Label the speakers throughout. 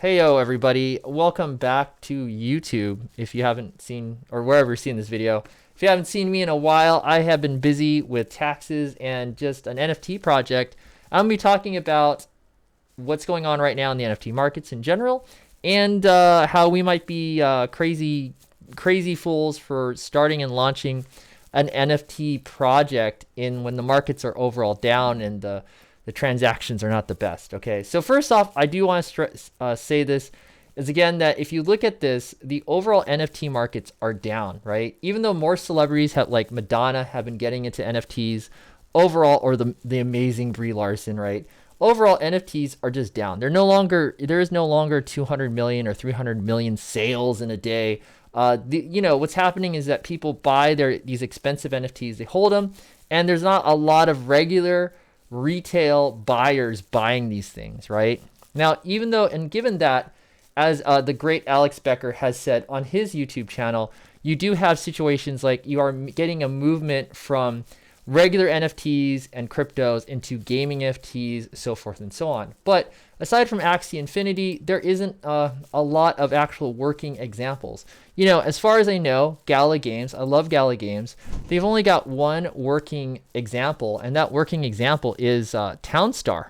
Speaker 1: Heyo everybody, welcome back to YouTube. If you haven't seen, or wherever you're seeing this video, if you haven't seen me in a while, I have been busy with taxes and just an NFT project. I'm gonna be talking about what's going on right now in the NFT markets in general, and how we might be crazy fools for starting and launching an NFT project in when the markets are overall down and the transactions are not the best. Okay, so first off, I do want to say this is again that if you look at this, the overall NFT markets are down, right? Even though more celebrities have, like Madonna, have been getting into NFTs overall, or the amazing Brie Larson, right? Overall, NFTs are just down. There is no longer 200 million or 300 million sales in a day. What's happening is that people buy these expensive NFTs, they hold them, and there's not a lot of regular retail buyers buying these things, right? Now, even though, and given that, as the great Alex Becker has said on his YouTube channel, you do have situations like you are getting a movement from regular NFTs and cryptos into gaming NFTs, so forth and so on. But aside from Axie Infinity, there isn't a lot of actual working examples. You know, as far as I know, Gala Games, I love Gala Games, they've only got one working example, and that working example is Townstar.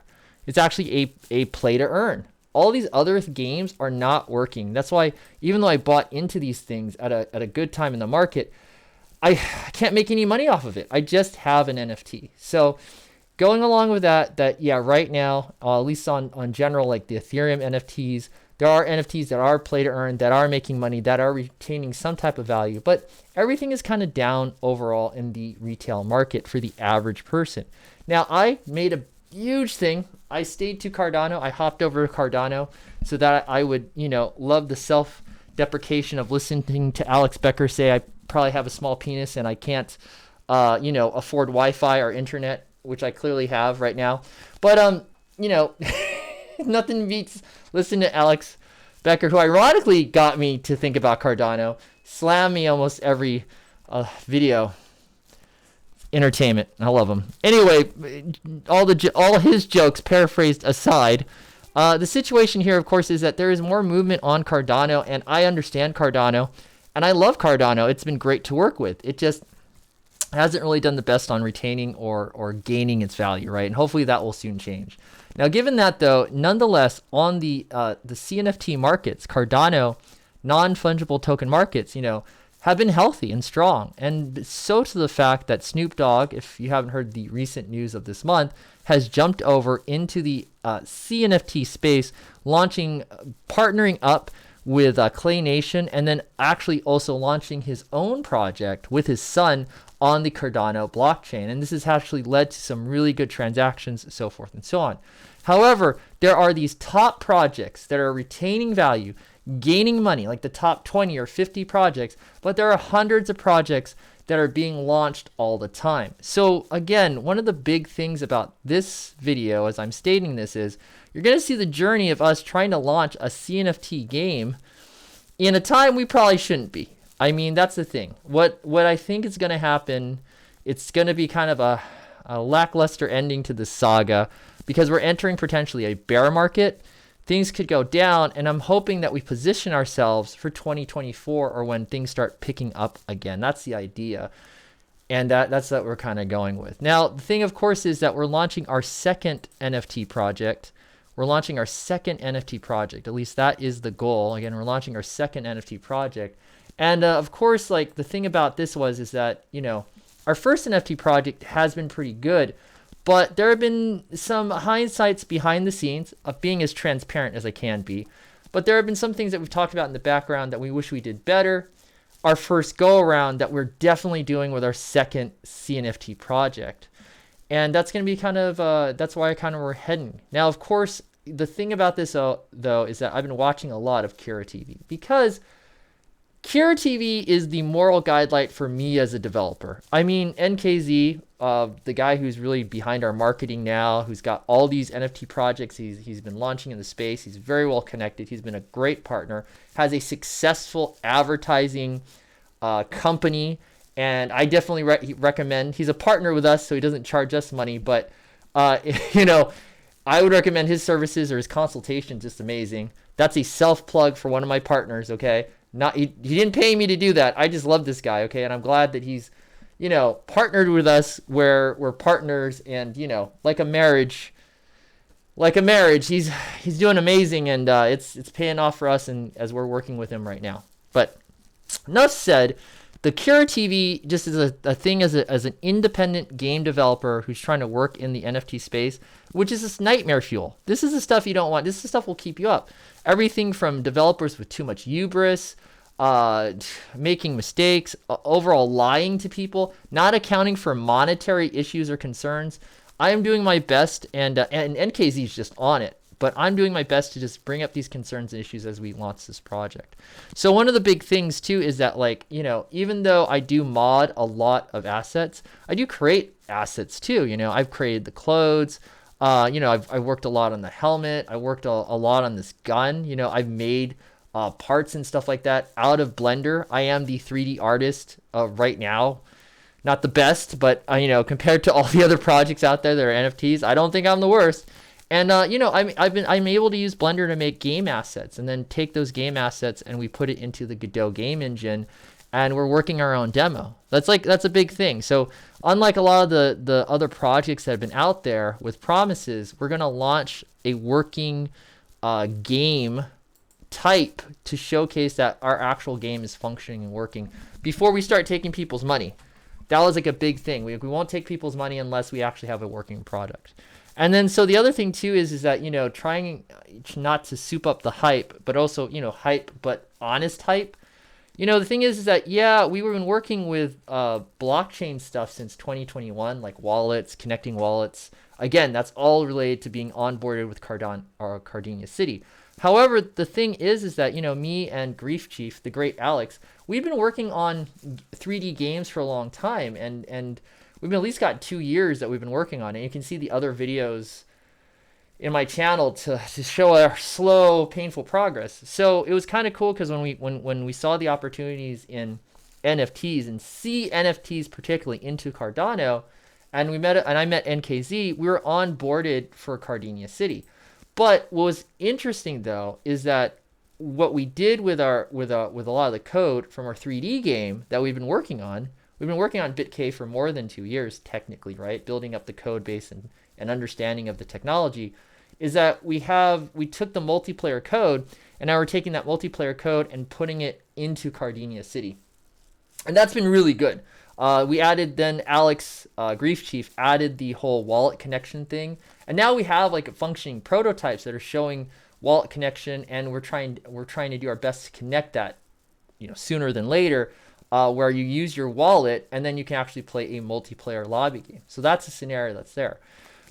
Speaker 1: It's actually a play to earn. All these other games are not working. That's why, even though I bought into these things at a good time in the market, I can't make any money off of it. I just have an NFT. So going along with that, yeah, right now, at least on general, like the Ethereum NFTs, there are NFTs that are play to earn, that are making money, that are retaining some type of value, but everything is kind of down overall in the retail market for the average person. Now, I made a huge thing. I stayed to Cardano. I hopped over to Cardano so that I would, love the self-deprecation of listening to Alex Becker say I probably have a small penis and I can't, afford Wi-Fi or internet, which I clearly have right now. But, nothing beats listening to Alex Becker, who ironically got me to think about Cardano, slam me almost every video. Entertainment. I love him. Anyway, all his jokes paraphrased aside, the situation here, of course, is that there is more movement on Cardano, and I understand Cardano, and I love Cardano. It's been great to work with. It just hasn't really done the best on retaining or gaining its value, right? And hopefully that will soon change. Now, given that, though, nonetheless, on the CNFT markets, Cardano, non-fungible token markets, have been healthy and strong. And so to the fact that Snoop Dogg, if you haven't heard the recent news of this month, has jumped over into the CNFT space, partnering up with Clay Nation, and then actually also launching his own project with his son on the Cardano blockchain. And this has actually led to some really good transactions, so forth and so on. However, there are these top projects that are retaining value, gaining money, like the top 20 or 50 projects, but there are hundreds of projects that are being launched all the time. So again, one of the big things about this video, as I'm stating this, is you're going to see the journey of us trying to launch a CNFT game in a time we probably shouldn't be. I mean, that's the thing. What I think is going to happen, it's going to be kind of a lackluster ending to the saga, because we're entering potentially a bear market. Things could go down, and I'm hoping that we position ourselves for 2024 or when things start picking up again. That's the idea, and that's what we're kind of going with. Now, the thing, of course, is that we're launching our second NFT project. At least that is the goal. Again, we're launching our second NFT project. And of course, like the thing about this is that, our first NFT project has been pretty good, but there have been some hindsights behind the scenes of being as transparent as I can be. But there have been some things that we've talked about in the background that we wish we did better. Our first go around that we're definitely doing with our second CNFT project. And that's going to be that's why we're heading. Now, of course, the thing about this, though, is that I've been watching a lot of Kira TV, because Kira TV is the moral guideline for me as a developer. I mean, NKZ, the guy who's really behind our marketing now, who's got all these NFT projects he's been launching in the space. He's very well connected. He's been a great partner, has a successful advertising company, and I definitely recommend. He's a partner with us, so he doesn't charge us money, but I would recommend his services or his consultation. Just amazing. That's a self plug for one of my partners. Okay, not he didn't pay me to do that. I just love this guy. Okay, and I'm glad that he's, partnered with us where we're partners, and like a marriage, he's doing amazing, and it's paying off for us, and as we're working with him right now. But enough said. The Cura TV just is a thing as an independent game developer who's trying to work in the NFT space, which is this nightmare fuel. This is the stuff you don't want. This is the stuff will keep you up. Everything from developers with too much hubris, making mistakes, overall lying to people, not accounting for monetary issues or concerns. I am doing my best, and NKZ is just on it. But I'm doing my best to just bring up these concerns and issues as we launch this project. So one of the big things too is that, even though I do mod a lot of assets, I do create assets too. I've created the clothes. I've worked a lot on the helmet. I worked a lot on this gun. I've made parts and stuff like that out of Blender. I am the 3D artist right now. Not the best, but compared to all the other projects out there that are NFTs, I don't think I'm the worst. And I'm able to use Blender to make game assets, and then take those game assets and we put it into the Godot game engine, and we're working our own demo. That's a big thing. So unlike a lot of the other projects that have been out there with promises, we're gonna launch a working game type to showcase that our actual game is functioning and working before we start taking people's money. That was like a big thing. We won't take people's money unless we actually have a working product. And then, so the other thing too is that, trying not to soup up the hype, but also, hype, but honest hype. The thing is that, yeah, we've been working with blockchain stuff since 2021, like wallets, connecting wallets. Again, that's all related to being onboarded with Cardenia City. However, the thing is that, me and Grief Chief, the great Alex, we've been working on 3D games for a long time, and we've at least got 2 years that we've been working on it. You can see the other videos in my channel to show our slow, painful progress. So it was kind of cool because when we saw the opportunities in NFTs and see NFTs particularly into Cardano, and I met NKZ, we were onboarded for Cardenia City. But what was interesting though is that what we did with a lot of the code from our 3D game that we've been working on. We've been working on BitK for more than 2 years, technically, right? Building up the code base and understanding of the technology, is that we took the multiplayer code, and now we're taking that multiplayer code and putting it into Cardenia City. And that's been really good. We added then Alex, Grief Chief, added the whole wallet connection thing. And now we have like functioning prototypes that are showing wallet connection, and we're trying to do our best to connect that, sooner than later. Where you use your wallet and then you can actually play a multiplayer lobby game. So that's a scenario that's there.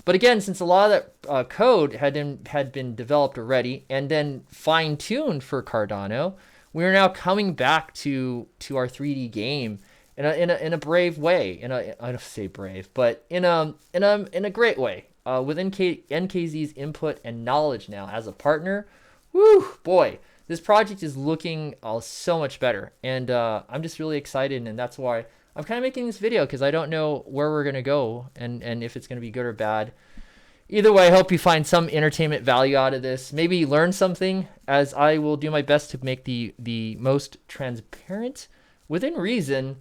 Speaker 1: But again, since a lot of that code had been developed already and then fine-tuned for Cardano, we are now coming back to our 3D game in a brave way. I don't say brave, but in a great way. With NKZ's input and knowledge now as a partner, whoo, boy. This project is looking so much better, and I'm just really excited, and that's why I'm kind of making this video, because I don't know where we're going to go and if it's going to be good or bad. Either way, I hope you find some entertainment value out of this. Maybe learn something, as I will do my best to make the most transparent, within reason,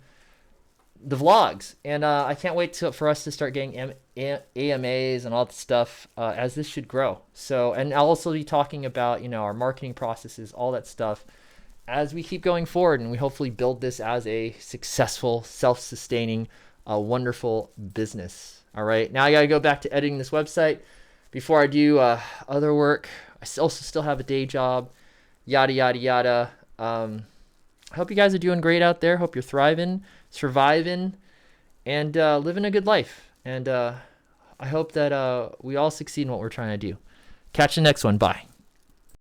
Speaker 1: the vlogs. And I can't wait for us to start getting AMAs and all that stuff, as this should grow. So, and I'll also be talking about, our marketing processes, all that stuff, as we keep going forward, and we hopefully build this as a successful, self-sustaining, wonderful business. All right, now I gotta go back to editing this website before I do other work. I also still have a day job, yada, yada, yada. I hope you guys are doing great out there. Hope you're thriving, surviving, and living a good life. And I hope that we all succeed in what we're trying to do. Catch the next one. Bye.